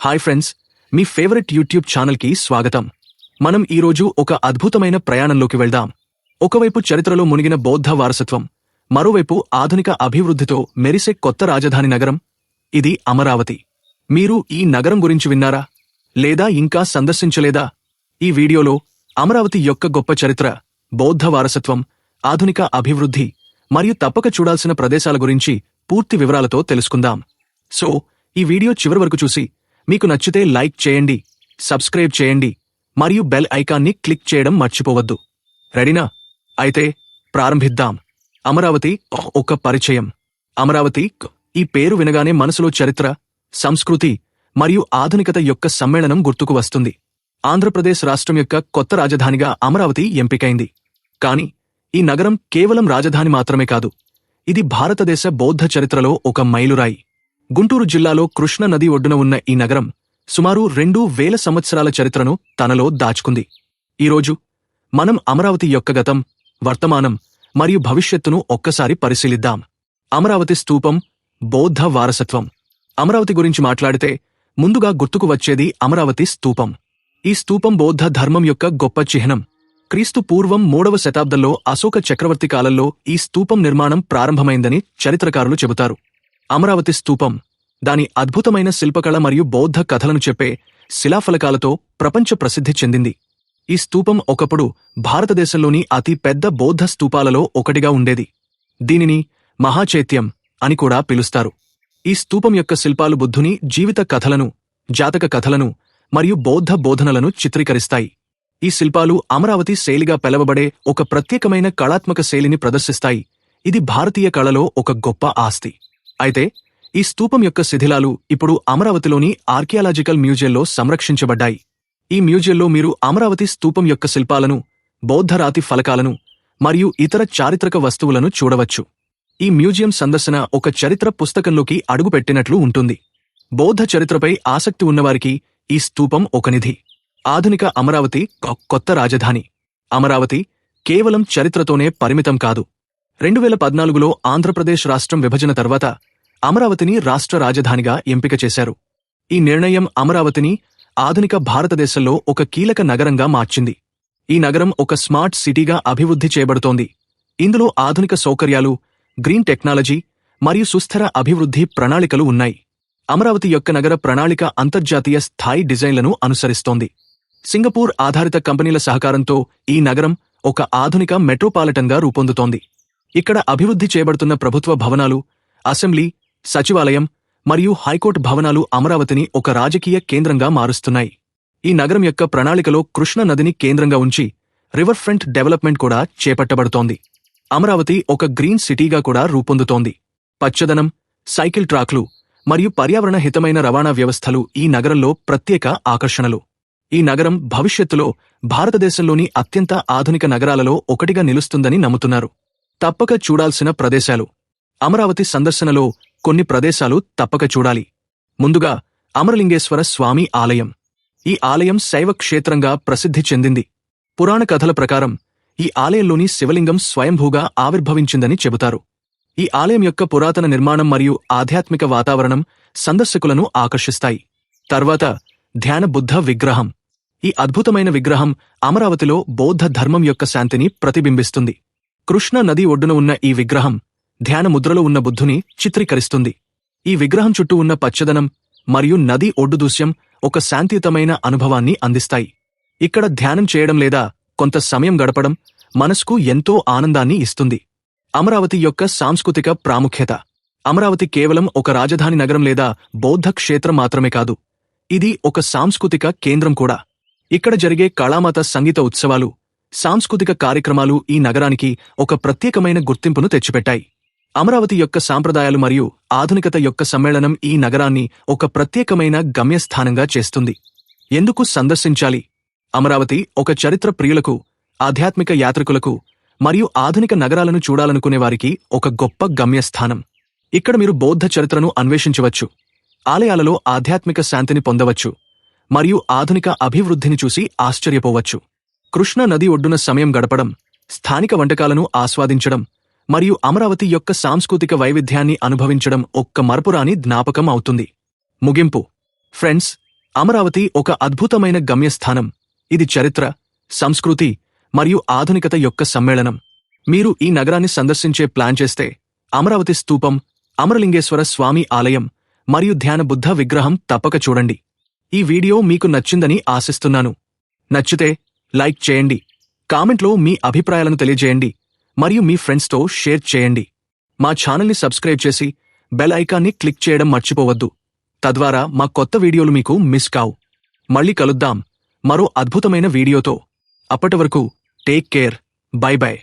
Hi friends, మీ favourite YouTube ఛానల్కి స్వాగతం. మనం ఈరోజు ఒక అద్భుతమైన ప్రయాణంలోకి వెళ్దాం. ఒకవైపు చరిత్రలో మునిగిన బౌద్ధ వారసత్వం, మరోవైపు ఆధునిక అభివృద్ధితో మెరిసే కొత్త రాజధాని నగరం. ఇది అమరావతి. మీరు ఈ నగరం గురించి విన్నారా, లేదా ఇంకా సందర్శించలేదా? ఈ వీడియోలో అమరావతి యొక్క గొప్ప చరిత్ర, బౌద్ధ వారసత్వం, ఆధునిక అభివృద్ధి మరియు తప్పక చూడాల్సిన ప్రదేశాల గురించి పూర్తి వివరాలతో తెలుసుకుందాం. సో ఈ వీడియో చివరి వరకు చూసి మీకు నచ్చితే లైక్ చేయండి, సబ్స్క్రైబ్ చేయండి మరియు బెల్ ఐకాన్ని క్లిక్ చేయడం మర్చిపోవద్దు. రెడీనా? అయితే ప్రారంభిద్దాం. అమరావతి ఒక పరిచయం. అమరావతి ఈ పేరు వినగానే మనసులో చరిత్ర, సంస్కృతి మరియు ఆధునికత యొక్క సమ్మేళనం గుర్తుకు వస్తుంది. ఆంధ్రప్రదేశ్ రాష్ట్రం యొక్క కొత్త రాజధానిగా అమరావతి ఎంపికైంది. కాని ఈ నగరం కేవలం రాజధాని మాత్రమే కాదు, ఇది భారతదేశ బౌద్ధ చరిత్రలో ఒక మైలురాయి. గుంటూరు జిల్లాలో కృష్ణ నది ఒడ్డున ఉన్న ఈ నగరం సుమారు 2000 సంవత్సరాల చరిత్రను తనలో దాచుకుంది. ఈరోజు మనం అమరావతి యొక్క గతం, వర్తమానం మరియు భవిష్యత్తును ఒక్కసారి పరిశీలిద్దాం. అమరావతి స్తూపం, బౌద్ధ వారసత్వం. అమరావతి గురించి మాట్లాడితే ముందుగా గుర్తుకు వచ్చేది అమరావతి స్తూపం. ఈ స్తూపం బౌద్ధ ధర్మం యొక్క గొప్ప చిహ్నం. క్రీస్తు పూర్వం 3వ శతాబ్దంలో అశోక చక్రవర్తి కాలంలో ఈ స్తూపం నిర్మాణం ప్రారంభమైందని చరిత్రకారులు చెబుతారు. అమరావతి స్తూపం దాని అద్భుతమైన శిల్పకళ మరియు బౌద్ధ కథలను చెప్పే శిలాఫలకాలతో ప్రపంచ ప్రసిద్ధి చెందింది. ఈ స్తూపం ఒకప్పుడు భారతదేశంలోని అతి పెద్ద బౌద్ధ స్తూపాలలో ఒకటిగా ఉండేది. దీనిని మహాచైత్యం అని కూడా పిలుస్తారు. ఈ స్తూపం యొక్క శిల్పాలు బుద్ధుని జీవిత కథలను, జాతక కథలను మరియు బౌద్ధ బోధనలను చిత్రీకరిస్తాయి. ఈ శిల్పాలు అమరావతి శైలిగా పిలవబడే ఒక ప్రత్యేకమైన కళాత్మక శైలిని ప్రదర్శిస్తాయి. ఇది భారతీయ కళలో ఒక గొప్ప ఆస్తి. అయితే ఈ స్తూపం యొక్క శిథిలాలు ఇప్పుడు అమరావతిలోని ఆర్కియాలజికల్ మ్యూజియంలో సంరక్షించబడ్డాయి. ఈ మ్యూజియంలో మీరు అమరావతి స్తూపం యొక్క శిల్పాలను, బౌద్ధ రాతి ఫలకాలను మరియు ఇతర చారిత్రక వస్తువులను చూడవచ్చు. ఈ మ్యూజియం సందర్శన ఒక చరిత్ర పుస్తకంలోకి అడుగుపెట్టినట్లు ఉంటుంది. బౌద్ధ చరిత్రపై ఆసక్తి ఉన్నవారికి ఈ స్తూపం ఒక నిధి. ఆధునిక అమరావతి కొత్త రాజధాని. అమరావతి కేవలం చరిత్రతోనే పరిమితం కాదు. 2014లో ఆంధ్రప్రదేశ్ రాష్ట్రం విభజన తర్వాత అమరావతిని రాష్ట్ర రాజధానిగా ఎంపిక చేశారు. ఈ నిర్ణయం అమరావతిని ఆధునిక భారతదేశంలో ఒక కీలక నగరంగా మార్చింది. ఈ నగరం ఒక స్మార్ట్ సిటీగా అభివృద్ధి చేయబడుతోంది. ఇందులో ఆధునిక సౌకర్యాలు, గ్రీన్ టెక్నాలజీ మరియు సుస్థిర అభివృద్ధి ప్రణాళికలు ఉన్నాయి. అమరావతి యొక్క నగర ప్రణాళిక అంతర్జాతీయ స్థాయి డిజైన్లను అనుసరిస్తోంది. సింగపూర్ ఆధారిత కంపెనీల సహకారంతో ఈ నగరం ఒక ఆధునిక మెట్రోపాలిటన్గా రూపొందుతోంది. ఇక్కడ అభివృద్ధి చేయబడుతున్న ప్రభుత్వ భవనాలు, అసెంబ్లీ, సచివాలయం మరియు హైకోర్టు భవనాలు అమరావతిని ఒక రాజకీయ కేంద్రంగా మారుస్తున్నాయి. ఈ నగరం యొక్క ప్రణాళికలో కృష్ణ నదిని కేంద్రంగా ఉంచి రివర్ ఫ్రంట్ డెవలప్మెంట్ కూడా చేపట్టబడుతోంది. అమరావతి ఒక గ్రీన్ సిటీగా కూడా రూపొందుతోంది. పచ్చదనం, సైకిల్ ట్రాక్లు మరియు పర్యావరణ హితమైన రవాణా వ్యవస్థలు ఈ నగరంలో ప్రత్యేక ఆకర్షణలు. ఈ నగరం భవిష్యత్తులో భారతదేశంలోని అత్యంత ఆధునిక నగరాలలో ఒకటిగా నిలుస్తుందని నమ్ముతున్నారు. తప్పక చూడాల్సిన ప్రదేశాలు. అమరావతి సందర్శనలో కొన్ని ప్రదేశాలు తప్పక చూడాలి. ముందుగా అమరలింగేశ్వర స్వామి ఆలయం. ఈ ఆలయం శైవ క్షేత్రంగా ప్రసిద్ధి చెందింది. పురాణ కథల ప్రకారం ఈ ఆలయంలోని శివలింగం స్వయంభూగా ఆవిర్భవించిందని చెబుతారు. ఈ ఆలయం యొక్క పురాతన నిర్మాణం మరియు ఆధ్యాత్మిక వాతావరణం సందర్శకులను ఆకర్షిస్తాయి. తర్వాత ధ్యాన బుద్ధ విగ్రహం. ఈ అద్భుతమైన విగ్రహం అమరావతిలో బౌద్ధ ధర్మం యొక్క శాంతిని ప్రతిబింబిస్తుంది. కృష్ణ నది ఒడ్డున ఉన్న ఈ విగ్రహం ధ్యాన ముద్రలో ఉన్న బుద్ధుని చిత్రీకరిస్తుంది. ఈ విగ్రహం చుట్టూ ఉన్న పచ్చదనం మరియు నది ఒడ్డు దృశ్యం ఒక శాంతియుతమైన అనుభవాన్ని అందిస్తాయి. ఇక్కడ ధ్యానం చేయడం లేదా కొంత సమయం గడపడం మనసుకు ఎంతో ఆనందాన్ని ఇస్తుంది. అమరావతి యొక్క సాంస్కృతిక ప్రాముఖ్యత. అమరావతి కేవలం ఒక రాజధాని నగరం లేదా బౌద్ధ క్షేత్రం మాత్రమే కాదు, ఇది ఒక సాంస్కృతిక కేంద్రం కూడా. ఇక్కడ జరిగే కళామత సంగీత ఉత్సవాలు, సాంస్కృతిక కార్యక్రమాలు ఈ నగరానికి ఒక ప్రత్యేకమైన గుర్తింపును తెచ్చిపెట్టాయి. అమరావతి యొక్క సాంప్రదాయాలు మరియు ఆధునికత యొక్క సమ్మేళనం ఈ నగరాన్ని ఒక ప్రత్యేకమైన గమ్యస్థానంగా చేస్తుంది. ఎందుకు సందర్శించాలి? అమరావతి ఒక చరిత్ర ప్రియులకు, ఆధ్యాత్మిక యాత్రికులకు మరియు ఆధునిక నగరాలను చూడాలనుకునేవారికి ఒక గొప్ప గమ్యస్థానం. ఇక్కడ మీరు బౌద్ధ చరిత్రను అన్వేషించవచ్చు, ఆలయాలలో ఆధ్యాత్మిక శాంతిని పొందవచ్చు మరియు ఆధునిక అభివృద్ధిని చూసి ఆశ్చర్యపోవచ్చు. కృష్ణ నది ఒడ్డున సమయం గడపడం, స్థానిక వంటకాలను ఆస్వాదించడం మరియు అమరావతి యొక్క సాంస్కృతిక వైవిధ్యాన్ని అనుభవించడం ఒక్క మరపురాని జ్ఞాపకం అవుతుంది. ముగింపు. ఫ్రెండ్స్, అమరావతి ఒక అద్భుతమైన గమ్యస్థానం. ఇది చరిత్ర, సంస్కృతి మరియు ఆధునికత యొక్క సమ్మేళనం. మీరు ఈ నగరాన్ని సందర్శించే ప్లాన్ చేస్తే అమరావతి స్తూపం, అమరలింగేశ్వర స్వామి ఆలయం మరియు ధ్యాన బుద్ధ విగ్రహం తప్పక చూడండి. ఈ వీడియో మీకు నచ్చిందని ఆశిస్తున్నాను. నచ్చితే లైక్ చేయండి, కామెంట్లో మీ అభిప్రాయాలను తెలియజేయండి మరియు మీ ఫ్రెండ్స్తో షేర్ చేయండి. మా ఛానల్ని సబ్స్క్రైబ్ చేసి బెల్ ఐకాన్ని క్లిక్ చేయడం మర్చిపోవద్దు. తద్వారా మా కొత్త వీడియోలు మీకు మిస్ కావు. మళ్ళీ కలుద్దాం మరో అద్భుతమైన వీడియోతో. అప్పటి వరకు టేక్ కేర్. By by.